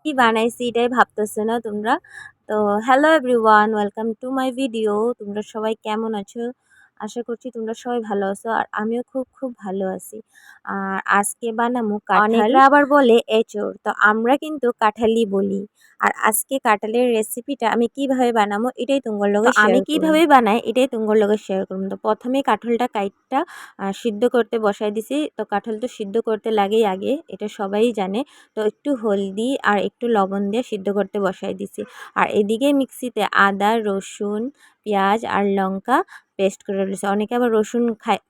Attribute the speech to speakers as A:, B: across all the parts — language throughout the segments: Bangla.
A: কি বানাইছি এটাই ভাবতেছে না তোমরা। তো hello everyone, welcome to my video. তোমরা সবাই কেমন আছো? আশা করছি তোমরা সবাই ভালো আছো, আর আমিও খুব খুব ভালো আছি। আর আজকে বানামু কাঁঠাল। অনেকরা আবার বলে এঁচোড়, তো আমরা কিন্তু কাঁঠালই বলি। আর আজকে কাঁঠালের রেসিপিটা আমি কিভাবে বানাবো এটাই তোমার লগে শেয়ার করব। আমি কিভাবে বানাই এটাই তোমার লগে শেয়ার করব। তো প্রথমে কাঁঠালটা কাইটটা সিদ্ধ করতে বসাই দিছি। তো কাঁঠাল তো সিদ্ধ করতে লাগেই আগে, এটা সবাই জানে। তো একটু হলদি আর একটু লবণ দিয়ে সিদ্ধ করতে বসাই দিছি। আর এদিকে মিক্সিতে আদা, রসুন, পেঁয়াজ আর লঙ্কা পেস্ট করে রয়েছে। অনেকে আবার রসুন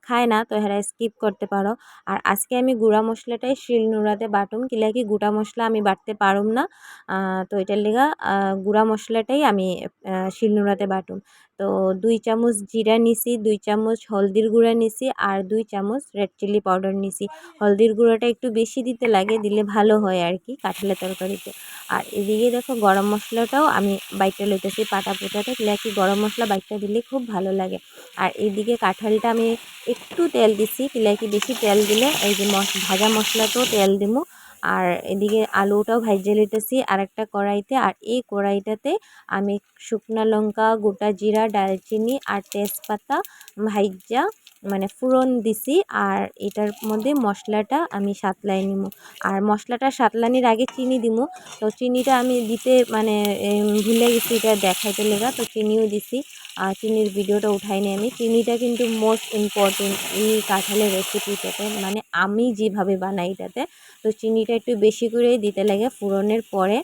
A: খায় না, তো এরা স্কিপ করতে পারো। আর আজকে আমি গুঁড়া মশলাটাই শিলনোড়াতে বাটুম, কিলাকি গুঁড়া মশলা আমি বাটতে পারুম না। তো এটার লেগা গুঁড়া মশলাটাই আমি শিলনোড়াতে বাটুম। তো 2 চামচ জিরা নিছি, 2 চামচ হলদির গুঁড়া নিছি আর 2 চামচ রেড চিলি পাউডার নিছি। হলদির গুঁড়োটা একটু বেশি দিতে লাগে, দিলে ভালো হয় আর কি কাঁঠালের তরকারিতে। আর এদিকে দেখো গরম মশলাটাও আমি বাইটটা লইতেছি পাটা পোটাতে, কি গরম মশলা বাইটটা দিলে খুব ভালো লাগে। আর এদিকে কাঁঠালটা আমি একটু তেল দিছি, কি বেশি তেল দিলে এই যে ভাজা মশলাতেও তেল দিমু। আর এদিকে আলুটাও ভাইজে লইতেছি আর একটা কড়াইতে। আর এই কড়াইটাতে আমি শুকনো লঙ্কা, গোটা জিরা, দারচিনি আর তেজপাতা ভাইজা মানে ফোড়ন দিছি। আর এটার মধ্যে মশলাটা আমি সাতলাই নিমু। আর মশলাটা সাতলানির আগে চিনি দিমু। তো চিনিটা আমি দিতে মানে ভুলে গেছি এটা দেখাইতে লেগা, তো চিনিও দিছি। আর চিনির ভিডিওটা উঠাইনি আমি। চিনিটা কিন্তু মোস্ট ইম্পর্টেন্ট এই কাঁঠালের রেসিপিটাতে, মানে আমি যেভাবে বানাই এটাতে। তো চিনিটা একটু বেশি করেই দিতে লাগে ফোড়নের পরে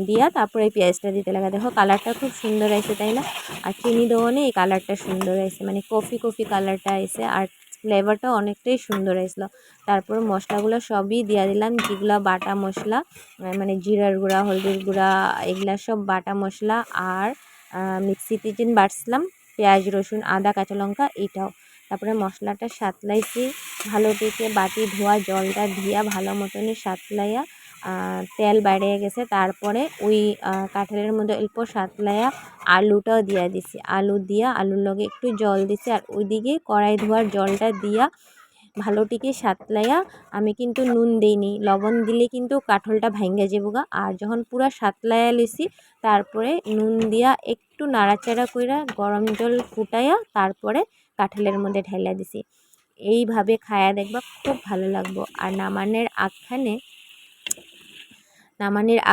A: দিয়া, তারপরে পেঁয়াজটা দিতে লাগে। দেখো কালারটা খুব সুন্দর আছে, তাই না? আর চিনি দেওয়ানে এই কালারটা সুন্দর আছে, মানে কফি কফি কালারটা আছে। আর ফ্লেভারটা অনেকটাই সুন্দর আসলো। তারপর মশলাগুলো সবই দিয়া দিলাম, যেগুলো বাটা মশলা, মানে জিরার গুঁড়া, হলদির গুঁড়া, এগুলা সব বাটা মশলা। আর মিক্সিতে যে বাটছিলাম পেঁয়াজ, রসুন, আদা, কাঁচা লঙ্কা, এইটাও। তারপরে মশলাটা সাতলাইছি ভালো থেকে, বাটি ধোয়া জলটা দিয়া ভালো মতনই সাতলাইয়া তেল বাইরে গেছে। তারপরে ওই কাঁঠালের মধ্যে অল্প সাতলাইয়া আলুটাও দিয়া দিছি। আলু দিয়া আলুর লগে একটু জল দিছি। আর ওইদিকে কড়াই ধোয়ার জলটা দিয়া ভালোটিকে সাতলাইয়া আমি কিন্তু নুন দিইনি, লবণ দিলে কিন্তু কাঁঠালটা ভাঙ্গা যাবগা। আর যখন পুরা সাতলাইয়া লইছি তারপরে নুন দিয়া একটু নাড়াচাড়া কইরা গরম জল ফুটাইয়া তারপরে কাঁঠালের মধ্যে ঢাইলা দিছি। এইভাবে খায়া দেখবা খুব ভালো লাগবো। আর নামানের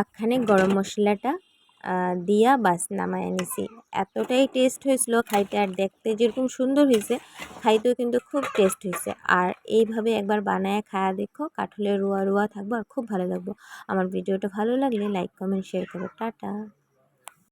A: আখ্যানে গরম মশলাটা দিয়া বাস নামায় নিছি। এতটাই টেস্ট হয়েছিল খাইতে, আর দেখতে যেরকম সুন্দর হয়েছে খাইতেও কিন্তু খুব টেস্ট হয়েছে। আর এইভাবে একবার বানায় খায়া দেখো, কাঁঠালের রোয়া রোয়া থাকবো আর খুব ভালো লাগবো। আমার ভিডিওটা ভালো লাগলে লাইক, কমেন্ট, শেয়ার করো। টাটা।